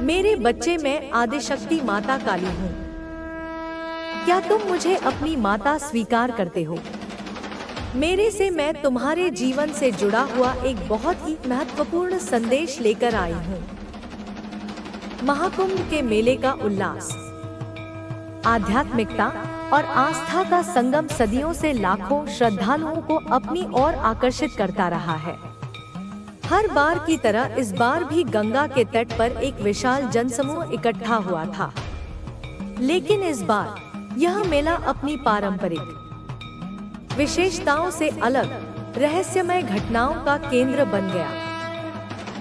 मेरे बच्चे, मैं आदिशक्ति माता काली हूँ। क्या तुम मुझे अपनी माता स्वीकार करते हो? मेरे से मैं तुम्हारे जीवन से जुड़ा हुआ एक बहुत ही महत्वपूर्ण संदेश लेकर आई हूँ। महाकुंभ के मेले का उल्लास, आध्यात्मिकता और आस्था का संगम सदियों से लाखों श्रद्धालुओं को अपनी ओर आकर्षित करता रहा है। हर बार की तरह इस बार भी गंगा के तट पर एक विशाल जनसमूह इकट्ठा हुआ था। लेकिन इस बार यह मेला अपनी पारंपरिक विशेषताओं से अलग रहस्यमय घटनाओं का केंद्र बन गया।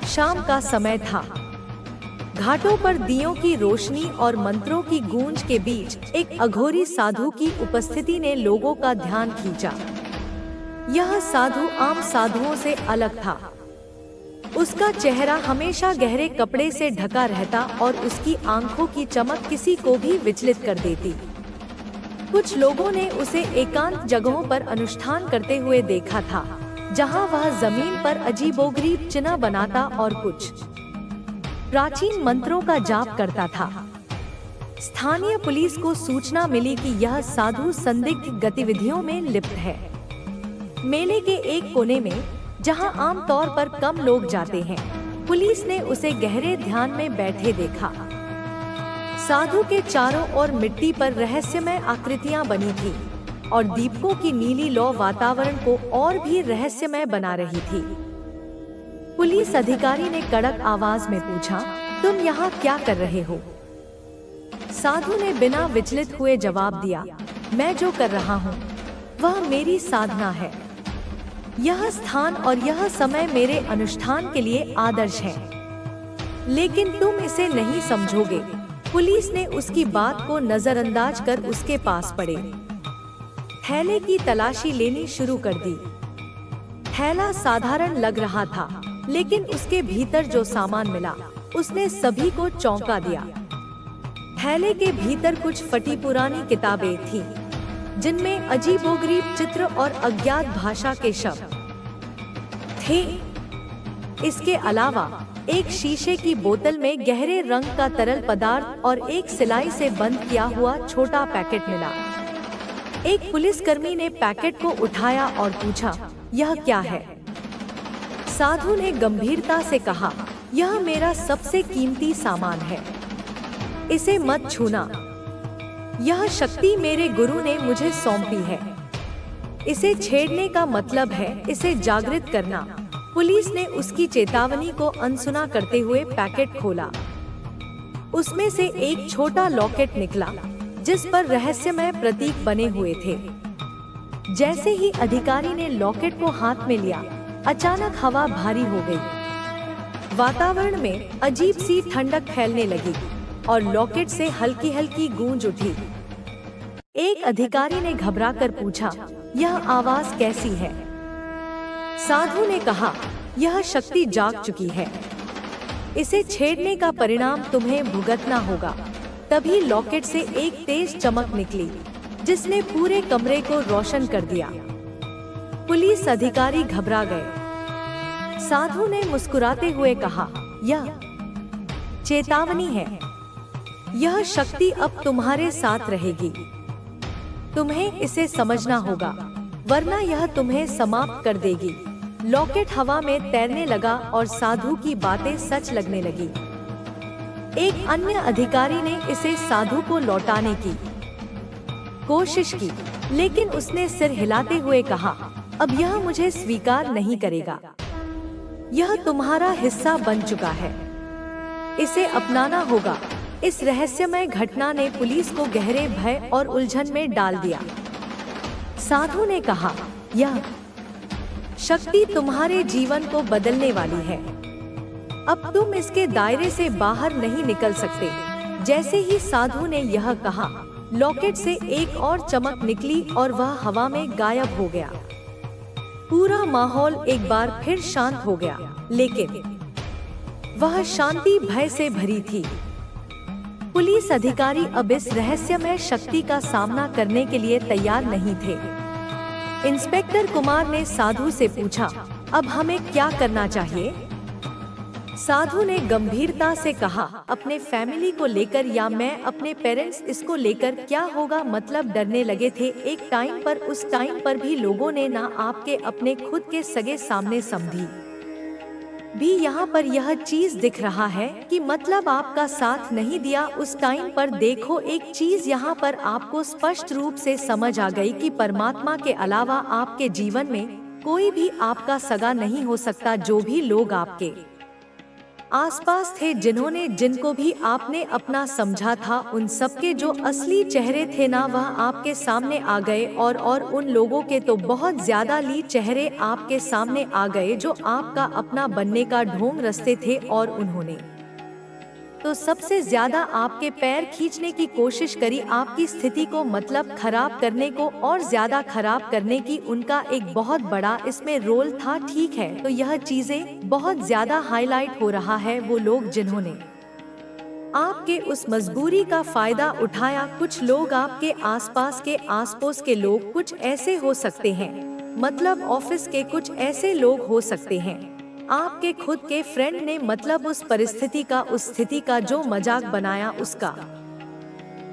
शाम का समय था। घाटों पर दियों की रोशनी और मंत्रों की गूंज के बीच एक अघोरी साधु की उपस्थिति ने लोगों का ध्यान खींचा। यह साधु आम साधुओं से अलग था। उसका चेहरा हमेशा गहरे कपड़े से ढका रहता और उसकी आंखों की चमक किसी को भी विचलित कर देती। कुछ लोगों ने उसे एकांत जगहों पर अनुष्ठान करते हुए देखा था, जहां वह जमीन पर अजीबोगरीब चिन्ह बनाता और कुछ प्राचीन मंत्रों का जाप करता था। स्थानीय पुलिस को सूचना मिली कि यह साधु संदिग्ध गतिविधियों में लिप्त है। मेले के एक कोने में, जहां आमतौर पर कम लोग जाते हैं, पुलिस ने उसे गहरे ध्यान में बैठे देखा। साधु के चारों ओर मिट्टी पर रहस्यमय आकृतियां बनी थी और दीपकों की नीली लौ वातावरण को और भी रहस्यमय बना रही थी। पुलिस अधिकारी ने कड़क आवाज में पूछा, तुम यहाँ क्या कर रहे हो? साधु ने बिना विचलित हुए जवाब दिया, मैं जो कर रहा हूँ वह मेरी साधना है। यह स्थान और यह समय मेरे अनुष्ठान के लिए आदर्श है। लेकिन तुम इसे नहीं समझोगे। पुलिस ने उसकी बात को नजरअंदाज कर उसके पास पड़े थैले की तलाशी लेनी शुरू कर दी। थैला साधारण लग रहा था, लेकिन उसके भीतर जो सामान मिला उसने सभी को चौंका दिया। थैले के भीतर कुछ फटी पुरानी किताबें थीं, जिनमें अजीबोगरीब चित्र और अज्ञात भाषा के शब्द थे। इसके अलावा एक शीशे की बोतल में गहरे रंग का तरल पदार्थ और एक सिलाई से बंद किया हुआ छोटा पैकेट मिला। एक पुलिसकर्मी ने पैकेट को उठाया और पूछा, यह क्या है? साधु ने गंभीरता से कहा, यह मेरा सबसे कीमती सामान है, इसे मत छूना। यह शक्ति मेरे गुरु ने मुझे सौंपी है। इसे छेड़ने का मतलब है इसे जागृत करना। पुलिस ने उसकी चेतावनी को अनसुना करते हुए पैकेट खोला। उसमें से एक छोटा लॉकेट निकला, जिस पर रहस्यमय प्रतीक बने हुए थे। जैसे ही अधिकारी ने लॉकेट को हाथ में लिया, अचानक हवा भारी हो गई। वातावरण में अजीब सी ठंडक फैलने लगी और लॉकेट से हल्की हल्की गूंज उठी। एक अधिकारी ने घबराकर पूछा, यह आवाज कैसी है? साधु ने कहा, यह शक्ति जाग चुकी है, इसे छेड़ने का परिणाम तुम्हें भुगतना होगा। तभी लॉकेट से एक तेज चमक निकली, जिसने पूरे कमरे को रोशन कर दिया। पुलिस अधिकारी घबरा गए। साधु ने मुस्कुराते हुए कहा, यह चेतावनी है। यह शक्ति अब तुम्हारे साथ रहेगी। तुम्हें इसे समझना होगा, वरना यह तुम्हें समाप्त कर देगी। लॉकेट हवा में तैरने लगा और साधु की बातें सच लगने लगी। एक अन्य अधिकारी ने इसे साधु को लौटाने की कोशिश की, लेकिन उसने सिर हिलाते हुए कहा, अब यह मुझे स्वीकार नहीं करेगा। यह तुम्हारा हिस्सा बन चुका है, इसे अपनाना होगा। इस रहस्यमय घटना ने पुलिस को गहरे भय और उलझन में डाल दिया। साधु ने कहा, यह शक्ति तुम्हारे जीवन को बदलने वाली है। अब तुम इसके दायरे से बाहर नहीं निकल सकते। जैसे ही साधु ने यह कहा, लॉकेट से एक और चमक निकली और वह हवा में गायब हो गया। पूरा माहौल एक बार फिर शांत हो गया, लेकिन वह शांति भय से भरी थी। पुलिस अधिकारी अब इस रहस्यमय शक्ति का सामना करने के लिए तैयार नहीं थे। इंस्पेक्टर कुमार ने साधु से पूछा, अब हमें क्या करना चाहिए? साधु ने गंभीरता से कहा, अपने फैमिली को लेकर या मैं अपने पेरेंट्स इसको लेकर क्या होगा, मतलब डरने लगे थे एक टाइम पर। उस टाइम पर भी लोगों ने ना आपके अपने खुद के सगे सामने समझी भी यहाँ पर यह चीज दिख रहा है कि मतलब आपका साथ नहीं दिया उस टाइम पर। देखो एक चीज यहाँ पर आपको स्पष्ट रूप से समझ आ गई कि परमात्मा के अलावा आपके जीवन में कोई भी आपका सगा नहीं हो सकता। जो भी लोग आपके आसपास थे, जिनको भी आपने अपना समझा था, उन सबके जो असली चेहरे थे ना वह आपके सामने आ गए। और उन लोगों के तो बहुत ज्यादा चेहरे आपके सामने आ गए जो आपका अपना बनने का ढोंग रचते थे। और उन्होंने तो सबसे ज्यादा आपके पैर खींचने की कोशिश करी, आपकी स्थिति को मतलब खराब करने को और ज्यादा खराब करने की। उनका एक बहुत बड़ा इसमें रोल था, ठीक है। तो यह चीजें बहुत ज्यादा हाईलाइट हो रहा है। वो लोग जिन्होंने आपके उस मजबूरी का फायदा उठाया, कुछ लोग आपके आसपास के आसपास के लोग कुछ ऐसे हो सकते हैं, मतलब ऑफिस के कुछ ऐसे लोग हो सकते हैं, आपके खुद के फ्रेंड ने मतलब उस परिस्थिति का, उस स्थिति का जो मजाक बनाया उसका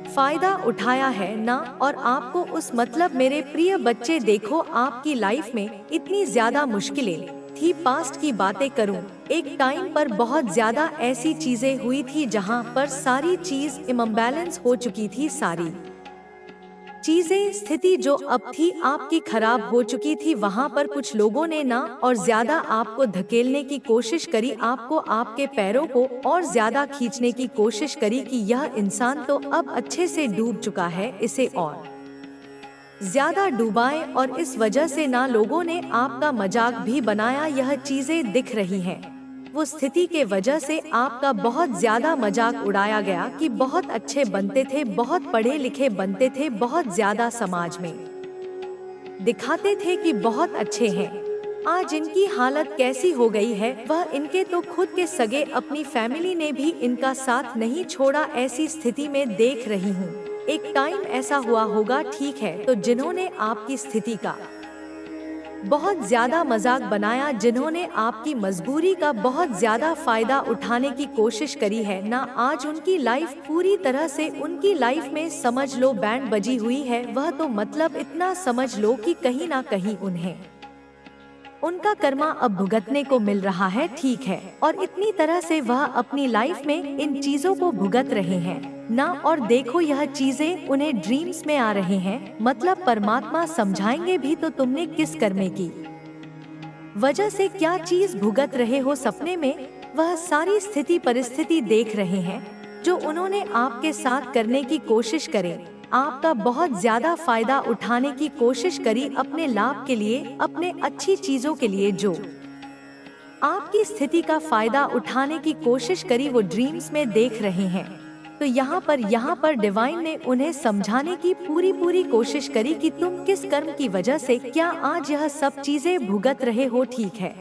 फायदा उठाया है ना। और आपको उस मतलब मेरे प्रिय बच्चे देखो आपकी लाइफ में इतनी ज्यादा मुश्किलें थी। पास्ट की बातें करूं, एक टाइम पर बहुत ज्यादा ऐसी चीजें हुई थी जहां पर सारी चीज इम्बैलेंस हो चुकी थी, सारी चीजें, स्थिति जो अब थी आपकी खराब हो चुकी थी। वहाँ पर कुछ लोगों ने ना और ज्यादा आपको धकेलने की कोशिश करी, आपको आपके पैरों को और ज्यादा खींचने की कोशिश करी कि यह इंसान तो अब अच्छे से डूब चुका है, इसे और ज्यादा डुबाएं। और इस वजह से ना लोगों ने आपका मजाक भी बनाया। यह चीजें दिख रही हैं, वो स्थिति के वजह से आपका बहुत ज्यादा मजाक उड़ाया गया कि बहुत अच्छे बनते थे, बहुत पढ़े लिखे बनते थे, बहुत ज्यादा समाज में दिखाते थे कि बहुत अच्छे हैं। आज इनकी हालत कैसी हो गई है, वह इनके तो खुद के सगे, अपनी फैमिली ने भी इनका साथ नहीं छोड़ा। ऐसी स्थिति में देख रही हूँ, एक टाइम ऐसा हुआ होगा, ठीक है। तो जिन्होंने आपकी स्थिति का बहुत ज्यादा मजाक बनाया, जिन्होंने आपकी मजबूरी का बहुत ज्यादा फायदा उठाने की कोशिश करी है ना, आज उनकी लाइफ पूरी तरह से, उनकी लाइफ में समझ लो बैंड बजी हुई है। वह तो मतलब इतना समझ लो कि कहीं ना कहीं उन्हें उनका कर्मा अब भुगतने को मिल रहा है, ठीक है। और इतनी तरह से वह अपनी लाइफ में इन चीजों को भुगत रहे हैं ना। और देखो यह चीजें उन्हें ड्रीम्स में आ रहे हैं, मतलब परमात्मा समझाएंगे भी तो तुमने किस कर्मे की वजह से क्या चीज भुगत रहे हो। सपने में वह सारी स्थिति परिस्थिति देख रहे हैं जो उन्होंने आपके साथ करने की कोशिश करे, आपका बहुत ज्यादा फायदा उठाने की कोशिश करी अपने लाभ के लिए, अपने अच्छी चीजों के लिए, जो आपकी स्थिति का फायदा उठाने की कोशिश करी, वो ड्रीम्स में देख रहे हैं। तो यहाँ पर डिवाइन ने उन्हें समझाने की पूरी कोशिश करी कि तुम किस कर्म की वजह से क्या आज यह सब चीजें भुगत रहे हो, ठीक है।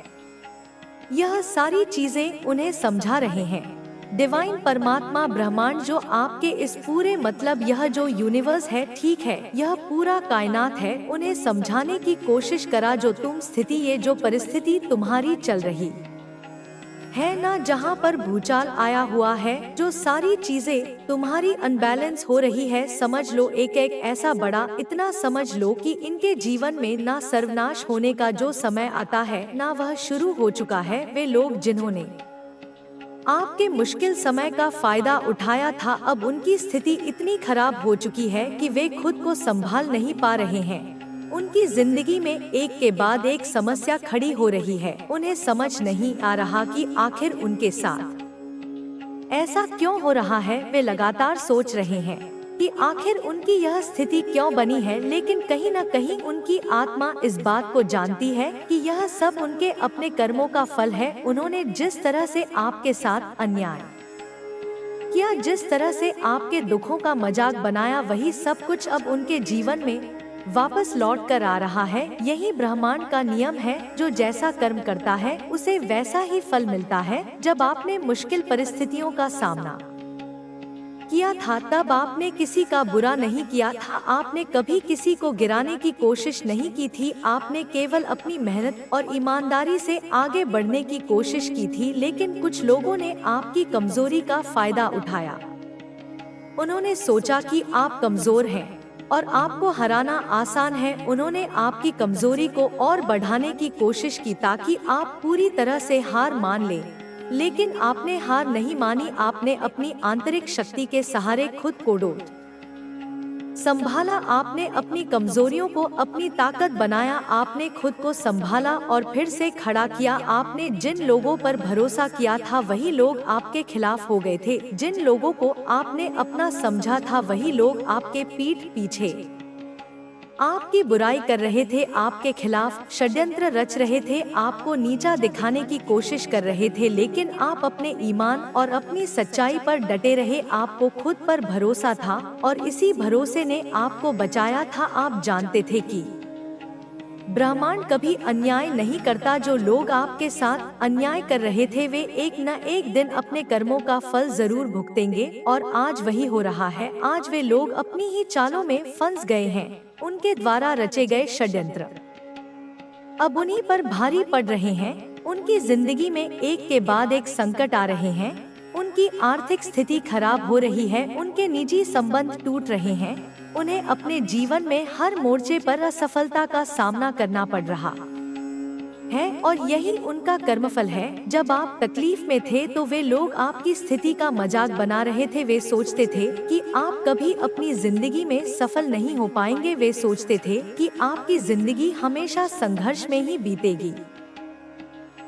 यह सारी चीजें उन्हें समझा रहे हैं डिवाइन परमात्मा ब्रह्मांड, जो आपके इस पूरे मतलब यह जो यूनिवर्स है, ठीक है, यह पूरा कायनात है, उन्हें समझाने की कोशिश करा जो तुम स्थिति, ये जो परिस्थिति तुम्हारी चल रही है ना, जहाँ पर भूचाल आया हुआ है, जो सारी चीजें तुम्हारी अनबैलेंस हो रही है, समझ लो एक ऐसा बड़ा, इतना समझ लो कि इनके जीवन में ना सर्वनाश होने का जो समय आता है ना वह शुरू हो चुका है। वे लोग जिन्होंने आपके मुश्किल समय का फायदा उठाया था, अब उनकी स्थिति इतनी खराब हो चुकी है कि वे खुद को संभाल नहीं पा रहे हैं। उनकी जिंदगी में एक के बाद एक समस्या खड़ी हो रही है, उन्हें समझ नहीं आ रहा कि आखिर उनके साथ ऐसा क्यों हो रहा है। वे लगातार सोच रहे हैं कि आखिर उनकी यह स्थिति क्यों बनी है, लेकिन कहीं न कहीं उनकी आत्मा इस बात को जानती है कि यह सब उनके अपने कर्मों का फल है। उन्होंने जिस तरह से आपके साथ अन्याय किया, जिस तरह से आपके दुखों का मजाक बनाया, वही सब कुछ अब उनके जीवन में वापस लौट कर आ रहा है। यही ब्रह्मांड का नियम है, जो जैसा कर्म करता है उसे वैसा ही फल मिलता है। जब आपने मुश्किल परिस्थितियों का सामना किया था तब आपने किसी का बुरा नहीं किया था, आपने कभी किसी को गिराने की कोशिश नहीं की थी, आपने केवल अपनी मेहनत और ईमानदारी से आगे बढ़ने की कोशिश की थी। लेकिन कुछ लोगों ने आपकी कमजोरी का फायदा उठाया। उन्होंने सोचा कि आप कमजोर हैं और आपको हराना आसान है। उन्होंने आपकी कमजोरी को और बढ़ाने की कोशिश की ताकि आप पूरी तरह से हार मान लें। लेकिन आपने हार नहीं मानी, आपने अपनी आंतरिक शक्ति के सहारे खुद को संभाला। आपने अपनी कमजोरियों को अपनी ताकत बनाया, आपने खुद को संभाला और फिर से खड़ा किया। आपने जिन लोगों पर भरोसा किया था वही लोग आपके खिलाफ हो गए थे, जिन लोगों को आपने अपना समझा था वही लोग आपके पीठ पीछे आपकी बुराई कर रहे थे, आपके खिलाफ षड्यंत्र रच रहे थे, आपको नीचा दिखाने की कोशिश कर रहे थे। लेकिन आप अपने ईमान और अपनी सच्चाई पर डटे रहे, आपको खुद पर भरोसा था और इसी भरोसे ने आपको बचाया था। आप जानते थे कि ब्रह्मांड कभी अन्याय नहीं करता। जो लोग आपके साथ अन्याय कर रहे थे वे एक न एक दिन अपने कर्मों का फल जरूर भुगतेंगे और आज वही हो रहा है। आज वे लोग अपनी ही चालों में फंस गए हैं, उनके द्वारा रचे गए षड्यंत्र अब उन्हीं पर भारी पड़ रहे हैं। उनकी जिंदगी में एक के बाद एक संकट आ रहे हैं, उनकी आर्थिक स्थिति खराब हो रही है, उनके निजी संबंध टूट रहे हैं, उन्हें अपने जीवन में हर मोर्चे पर असफलता का सामना करना पड़ रहा है और यही उनका कर्मफल है। जब आप तकलीफ में थे तो वे लोग आपकी स्थिति का मजाक बना रहे थे। वे सोचते थे कि आप कभी अपनी जिंदगी में सफल नहीं हो पाएंगे। वे सोचते थे कि आपकी जिंदगी हमेशा संघर्ष में ही बीतेगी।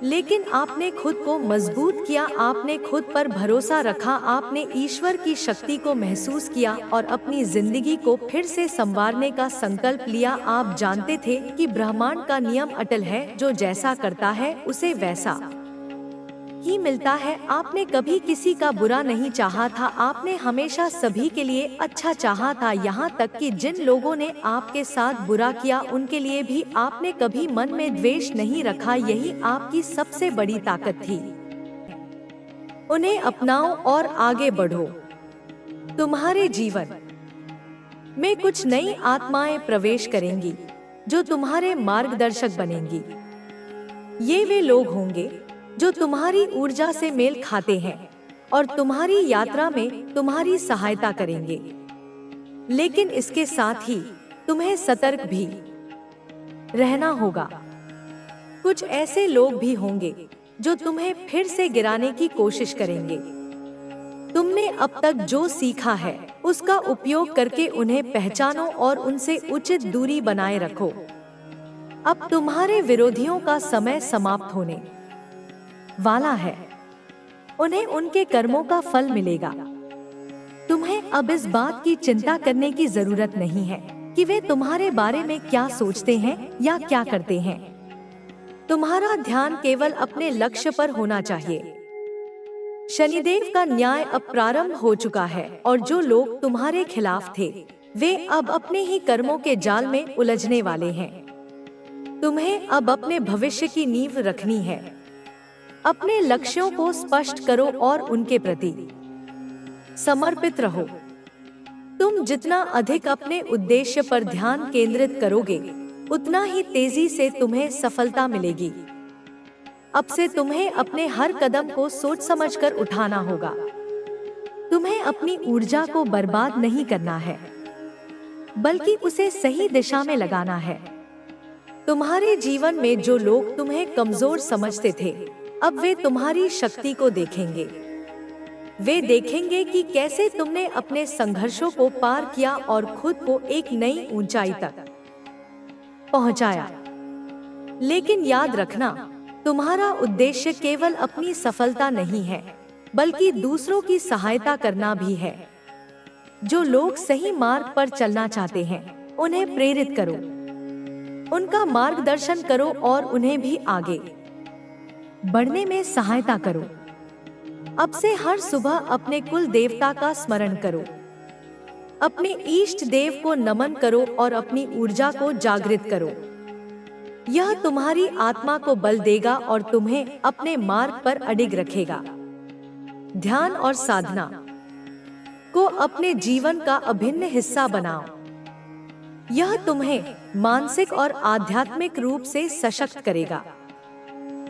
लेकिन आपने खुद को मजबूत किया, आपने खुद पर भरोसा रखा, आपने ईश्वर की शक्ति को महसूस किया और अपनी जिंदगी को फिर से संवारने का संकल्प लिया। आप जानते थे कि ब्रह्मांड का नियम अटल है, जो जैसा करता है उसे वैसा ही मिलता है। आपने कभी किसी का बुरा नहीं चाहा था, आपने हमेशा सभी के लिए अच्छा चाहा था। यहाँ तक कि जिन लोगों ने आपके साथ बुरा किया उनके लिए भी आपने कभी मन में द्वेष नहीं रखा। यही आपकी सबसे बड़ी ताकत थी। उन्हें अपनाओ और आगे बढ़ो। तुम्हारे जीवन में कुछ नई आत्माएं प्रवेश करेंगी जो तुम्हारे मार्गदर्शक बनेंगी। ये वे लोग होंगे जो तुम्हारी ऊर्जा से मेल खाते हैं और तुम्हारी यात्रा में तुम्हारी सहायता करेंगे। लेकिन इसके साथ ही तुम्हें सतर्क भी रहना होगा। कुछ ऐसे लोग भी होंगे जो तुम्हें फिर से गिराने की कोशिश करेंगे। तुमने अब तक जो सीखा है उसका उपयोग करके उन्हें पहचानो और उनसे उचित दूरी बनाए रखो। अब तुम्हारे विरोधियों का समय समाप्त होने वाला है। उन्हें उनके कर्मों का फल मिलेगा। तुम्हें अब इस बात की चिंता करने की जरूरत नहीं है कि वे तुम्हारे बारे में क्या सोचते हैं या क्या करते हैं। तुम्हारा ध्यान केवल अपने लक्ष्य पर होना चाहिए। शनिदेव का न्याय अब प्रारंभ हो चुका है और जो लोग तुम्हारे खिलाफ थे वे अब अपने ही कर्मों के जाल में उलझने वाले हैं। तुम्हें अब अपने भविष्य की नींव रखनी है। अपने लक्ष्यों को स्पष्ट करो और उनके प्रति समर्पित रहो। तुम जितना अधिक अपने उद्देश्य पर ध्यान केंद्रित करोगे उतना ही तेजी से तुम्हें सफलता मिलेगी। अब से तुम्हें अपने हर कदम को सोच समझकर उठाना होगा। तुम्हें अपनी ऊर्जा को बर्बाद नहीं करना है, बल्कि उसे सही दिशा में लगाना है। तुम्हारे जीवन में जो लोग तुम्हें कमजोर समझते थे अब वे तुम्हारी शक्ति को देखेंगे। वे देखेंगे कि कैसे तुमने अपने संघर्षों को पार किया और खुद को एक नई ऊंचाई तक पहुंचाया। लेकिन याद रखना, तुम्हारा उद्देश्य केवल अपनी सफलता नहीं है, बल्कि दूसरों की सहायता करना भी है। जो लोग सही मार्ग पर चलना चाहते हैं उन्हें प्रेरित करो, उनका मार्गदर्शन करो और उन्हें भी आगे बढ़ने में सहायता करो। अब से हर सुबह अपने कुल देवता का स्मरण करो, अपने इष्ट देव को नमन करो और अपनी ऊर्जा को जागृत करो। यह तुम्हारी आत्मा को बल देगा और तुम्हें अपने मार्ग पर अडिग रखेगा। ध्यान और साधना। को अपने जीवन का अभिन्न हिस्सा बनाओ। यह तुम्हें मानसिक और आध्यात्मिक रूप से सशक्त करेगा।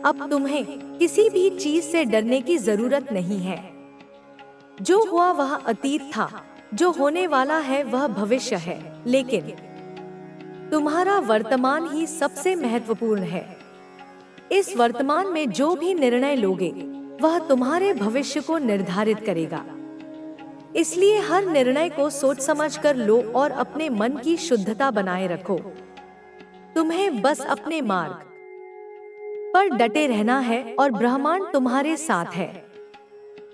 अब तुम्हें किसी भी चीज से डरने की जरूरत नहीं है। जो हुआ वह अतीत था, जो होने वाला है वह भविष्य है, लेकिन तुम्हारा वर्तमान ही सबसे महत्वपूर्ण है। इस वर्तमान में जो भी निर्णय लोगे वह तुम्हारे भविष्य को निर्धारित करेगा। इसलिए हर निर्णय को सोच समझ कर लो और अपने मन की शुद्धता बनाए रखो। तुम्हें बस अपने मार्ग पर डटे रहना है और ब्रह्मांड तुम्हारे साथ है।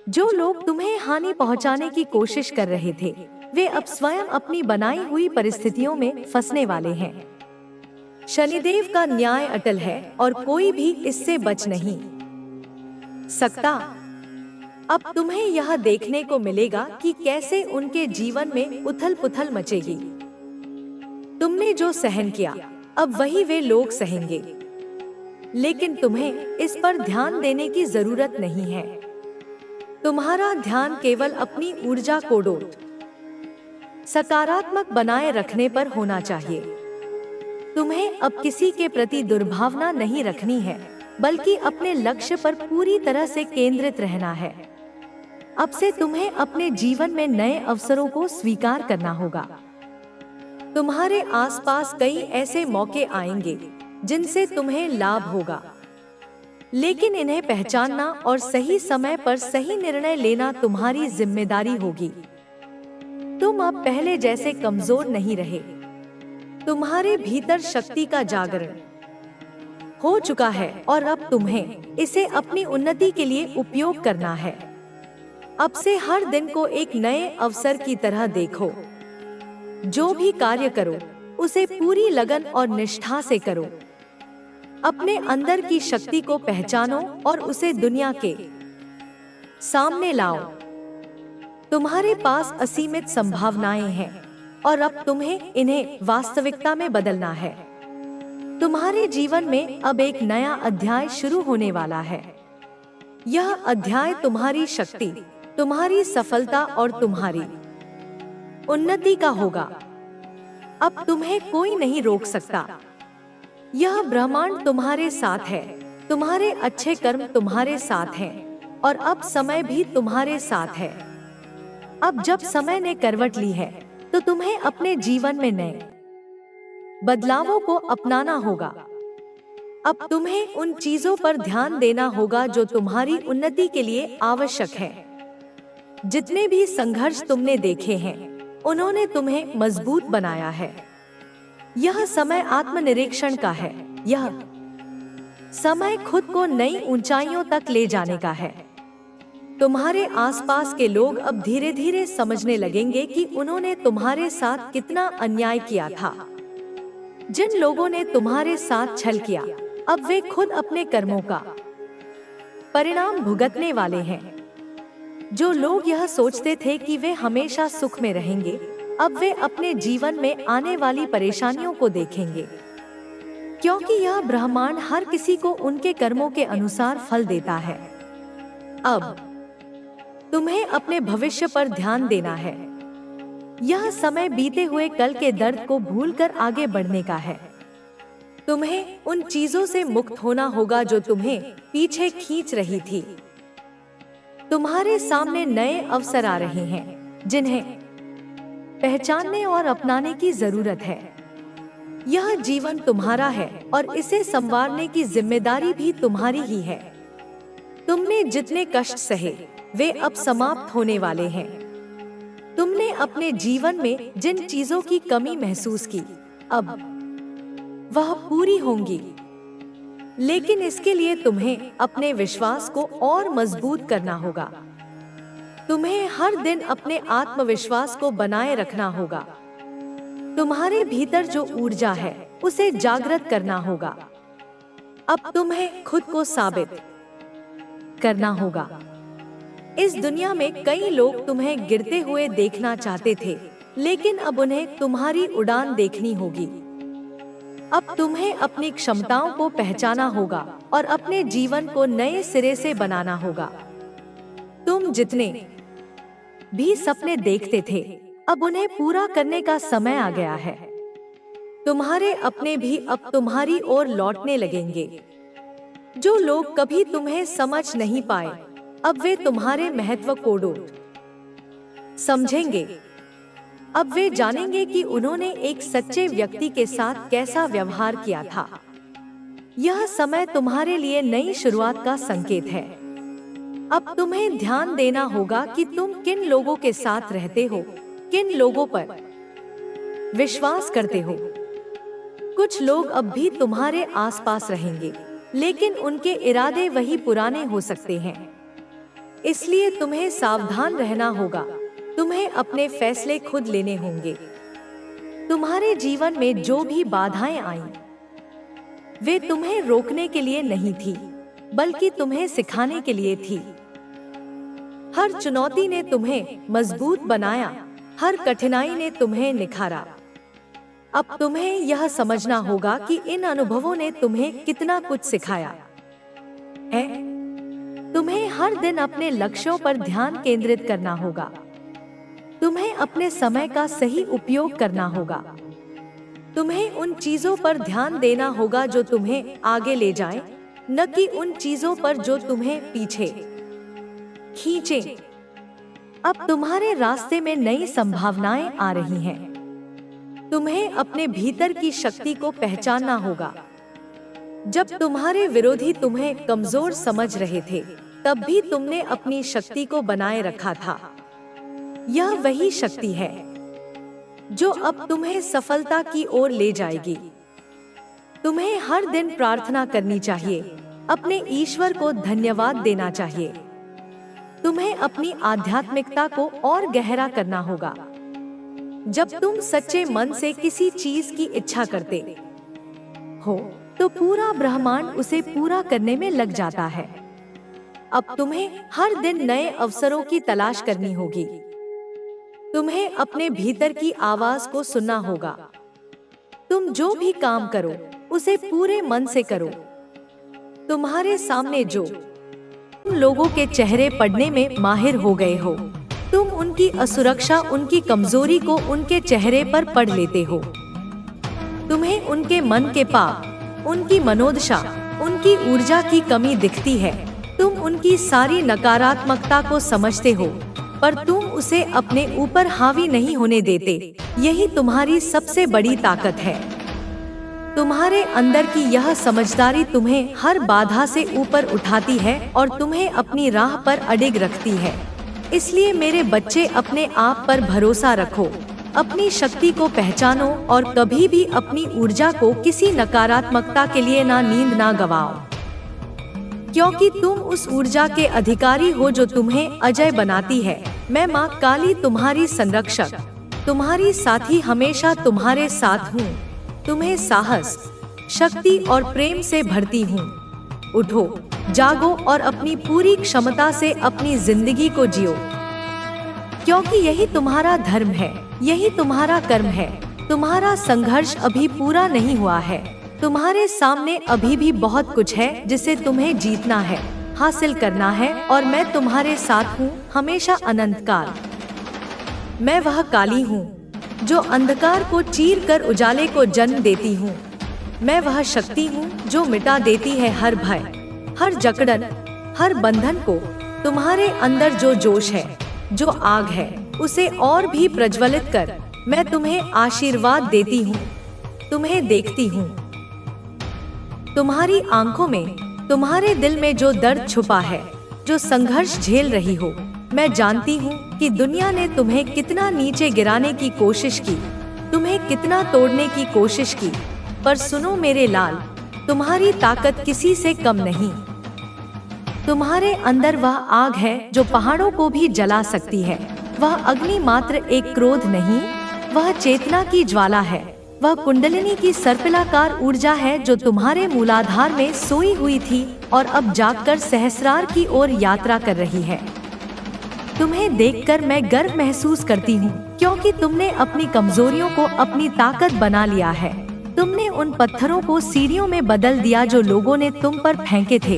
जो लोग तुम्हें हानि पहुंचाने की कोशिश कर रहे थे, वे अब स्वयं अपनी बनाई हुई परिस्थितियों में फंसने वाले हैं। शनिदेव का न्याय अटल है और कोई भी इससे बच नहीं सकता। अब तुम्हें यह देखने को मिलेगा कि कैसे उनके जीवन में उथल पुथल मचेगी। तुमने जो सहन किया अब वही वे लोग सहेंगे, लेकिन तुम्हें इस पर ध्यान देने की जरूरत नहीं है। तुम्हारा ध्यान केवल अपनी ऊर्जा को सकारात्मक बनाए रखने पर होना चाहिए। तुम्हें अब किसी के प्रति दुर्भावना नहीं रखनी है, बल्कि अपने लक्ष्य पर पूरी तरह से केंद्रित रहना है। अब से तुम्हें अपने जीवन में नए अवसरों को स्वीकार करना होगा। तुम्हारे आसपास कई ऐसे मौके आएंगे जिनसे तुम्हें लाभ होगा, लेकिन इन्हें पहचानना और सही समय पर सही निर्णय लेना तुम्हारी जिम्मेदारी होगी। तुम अब पहले जैसे कमजोर नहीं रहे। तुम्हारे भीतर शक्ति का जागरण हो चुका है और अब तुम्हें इसे अपनी उन्नति के लिए उपयोग करना है। अब से हर दिन को एक नए अवसर की तरह देखो। जो भी कार्य करो उसे पूरी लगन और निष्ठा से करो। अपने अंदर की शक्ति को पहचानो और उसे दुनिया के सामने लाओ। तुम्हारे पास असीमित संभावनाएं हैं और अब तुम्हें इन्हें वास्तविकता में बदलना है। तुम्हारे जीवन में अब एक नया अध्याय शुरू होने वाला है। यह अध्याय तुम्हारी शक्ति, तुम्हारी सफलता और तुम्हारी उन्नति का होगा। अब तुम्हें कोई नहीं रोक सकता। यह ब्रह्मांड तुम्हारे साथ है। तुम्हारे अच्छे कर्म तुम्हारे साथ हैं और अब समय भी तुम्हारे साथ है। अब जब समय ने करवट ली है तो तुम्हें अपने जीवन में नए बदलावों को अपनाना होगा। अब तुम्हें उन चीजों पर ध्यान देना होगा जो तुम्हारी उन्नति के लिए आवश्यक है। जितने भी संघर्ष तुमने देखे हैं, उन्होंने तुम्हें मजबूत बनाया है। यह समय आत्मनिरीक्षण का है। यह समय खुद को नई ऊंचाइयों तक ले जाने का है। तुम्हारे आसपास के लोग अब धीरे धीरे समझने लगेंगे कि उन्होंने तुम्हारे साथ कितना अन्याय किया था। जिन लोगों ने तुम्हारे साथ छल किया, अब वे खुद अपने कर्मों का परिणाम भुगतने वाले हैं। जो लोग यह सोचते थे कि वे हमेशा सुख में रहेंगे, अब वे अपने जीवन में आने वाली परेशानियों को देखेंगे, क्योंकि यह ब्रह्मांड हर किसी को उनके कर्मों के अनुसार फल देता है। अब तुम्हें अपने भविष्य पर ध्यान देना है। यह समय बीते हुए कल के दर्द को भूलकर आगे बढ़ने का है। तुम्हें उन चीजों से मुक्त होना होगा जो तुम्हें पीछे खींच रही थी। तुम्हारे सामने नए अवसर आ रहे हैं जिन्हें पहचानने और अपनाने की जरूरत है। यह जीवन तुम्हारा है और इसे संवारने की जिम्मेदारी भी तुम्हारी ही है। तुमने जितने कष्ट सहे वे अब समाप्त होने वाले हैं। तुमने अपने जीवन में जिन चीजों की कमी महसूस की, अब वह पूरी होंगी। लेकिन इसके लिए तुम्हें अपने विश्वास को और मजबूत करना होगा। तुम्हें हर दिन अपने आत्मविश्वास को बनाए रखना होगा। तुम्हारे भीतर जो ऊर्जा है उसे जागृत करना होगा। अब तुम्हें खुद को साबित करना होगा। इस दुनिया में कई लोग तुम्हें गिरते हुए देखना चाहते थे, लेकिन अब उन्हें तुम्हारी उड़ान देखनी होगी। अब तुम्हें अपनी क्षमताओं को पहचाना होगा और अपने जीवन को नए सिरे से बनाना होगा। तुम जितने भी सपने देखते थे, अब उन्हें पूरा करने का समय आ गया है। तुम्हारे अपने भी अब तुम्हारी ओर लौटने लगेंगे। जो लोग कभी तुम्हें समझ नहीं पाए, अब वे तुम्हारे महत्व को समझेंगे। अब वे जानेंगे कि उन्होंने एक सच्चे व्यक्ति के साथ कैसा व्यवहार किया था। यह समय तुम्हारे लिए नई शुरुआत का संकेत है। अब तुम्हें ध्यान देना होगा कि तुम किन लोगों के साथ रहते हो, किन लोगों पर विश्वास करते हो। कुछ लोग अब भी तुम्हारे आसपास रहेंगे, लेकिन उनके इरादे वही पुराने हो सकते हैं। इसलिए तुम्हें सावधान रहना होगा। तुम्हें अपने फैसले खुद लेने होंगे। तुम्हारे जीवन में जो भी बाधाएं आईं, वे तुम्हें रोकने के लिए नहीं थी, बल्कि तुम्हें सिखाने के लिए थी। हर चुनौती ने तुम्हें मजबूत बनाया, हर कठिनाई ने तुम्हें निखारा। अब तुम्हें यह समझना होगा कि इन अनुभवों ने तुम्हें कितना कुछ सिखाया है। तुम्हें हर दिन अपने लक्ष्यों पर ध्यान केंद्रित करना होगा। तुम्हें अपने समय का सही उपयोग करना होगा। तुम्हें उन चीजों पर ध्यान देना होगा जो तुम्हें आगे ले जाएं, न कि उन चीजों पर जो तुम्हें पीछे खींचें। अब तुम्हारे रास्ते में नई संभावनाएं आ रही हैं। तुम्हें अपने भीतर की शक्ति को पहचानना होगा। जब तुम्हारे विरोधी तुम्हें कमजोर समझ रहे थे, तब भी तुमने अपनी शक्ति को बनाए रखा था। यह वही शक्ति है जो अब तुम्हें सफलता की ओर ले जाएगी। तुम्हें हर दिन प्रार्थना करनी चाहिए, अपने ईश्वर को धन्यवाद देना चाहिए। तुम्हें अपनी आध्यात्मिकता को और गहरा करना होगा। जब तुम सच्चे मन से किसी चीज की इच्छा करते हो, तो पूरा ब्रह्मांड उसे पूरा करने में लग जाता है। अब तुम्हें हर दिन नए अवसरों की तलाश करनी होगी। तुम्हें अपने भीतर की आवाज को सुनना होगा। तुम जो भी काम करो, उसे पूरे मन से करो। तुम्हारे सामने जो तुम लोगों के चेहरे पढ़ने में माहिर हो गए हो, तुम उनकी असुरक्षा, उनकी कमजोरी को उनके चेहरे पर पढ़ लेते हो। तुम्हें उनके मन के पाप, उनकी मनोदशा, उनकी ऊर्जा की कमी दिखती है। तुम उनकी सारी नकारात्मकता को समझते हो, पर तुम उसे अपने ऊपर हावी नहीं होने देते। यही तुम्हारी सबसे बड़ी ताकत है। तुम्हारे अंदर की यह समझदारी तुम्हें हर बाधा से ऊपर उठाती है और तुम्हें अपनी राह पर अडिग रखती है। इसलिए मेरे बच्चे, अपने आप पर भरोसा रखो, अपनी शक्ति को पहचानो और कभी भी अपनी ऊर्जा को किसी नकारात्मकता के लिए नींद ना गवाओ, क्योंकि तुम उस ऊर्जा के अधिकारी हो जो तुम्हें अजय बनाती है। मैं माँ काली तुम्हारी संरक्षक, तुम्हारी साथी, हमेशा तुम्हारे साथ हूँ। तुम्हें साहस, शक्ति और प्रेम से भरती हूँ। उठो, जागो और अपनी पूरी क्षमता से अपनी जिंदगी को जियो, क्योंकि यही तुम्हारा धर्म है, यही तुम्हारा कर्म है। तुम्हारा संघर्ष अभी पूरा नहीं हुआ है। तुम्हारे सामने अभी भी बहुत कुछ है जिसे तुम्हें जीतना है, हासिल करना है, और मैं तुम्हारे साथ हूँ हमेशा, अनंत काल। मैं वह काली हूँ जो अंधकार को चीर कर उजाले को जन्म देती हूँ। मैं वह शक्ति हूँ जो मिटा देती है हर भय, हर जकड़न, हर बंधन को। तुम्हारे अंदर जो जोश है, जो आग है, उसे और भी प्रज्वलित कर। मैं तुम्हें आशीर्वाद देती हूँ, तुम्हें देखती हूँ। तुम्हारी आंखों में, तुम्हारे दिल में जो दर्द छुपा है, जो संघर्ष झेल रही हो, मैं जानती हूँ कि दुनिया ने तुम्हें कितना नीचे गिराने की कोशिश की, तुम्हें कितना तोड़ने की कोशिश की, पर सुनो मेरे लाल, तुम्हारी ताकत किसी से कम नहीं। तुम्हारे अंदर वह आग है जो पहाड़ों को भी जला सकती है। वह अग्नि मात्र एक क्रोध नहीं, वह चेतना की ज्वाला है। वह कुंडलिनी की सर्पिलाकार ऊर्जा है जो तुम्हारे मूलाधार में सोई हुई थी और अब जागकर सहस्रार की ओर यात्रा कर रही है। तुम्हें देखकर मैं गर्व महसूस करती हूँ, क्योंकि तुमने अपनी कमजोरियों को अपनी ताकत बना लिया है। तुमने उन पत्थरों को सीढ़ियों में बदल दिया जो लोगों ने तुम पर फेंके थे।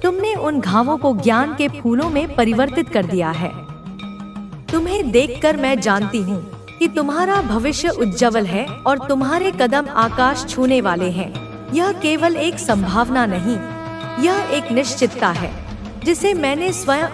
तुमने उन घावों को ज्ञान के फूलों में परिवर्तित कर दिया है। तुम्हें देखकर मैं जानती हूँ कि तुम्हारा भविष्य उज्जवल है और तुम्हारे कदम आकाश छूने वाले हैं। यह केवल एक संभावना नहीं, यह एक निश्चितता है जिसे मैंने स्वयं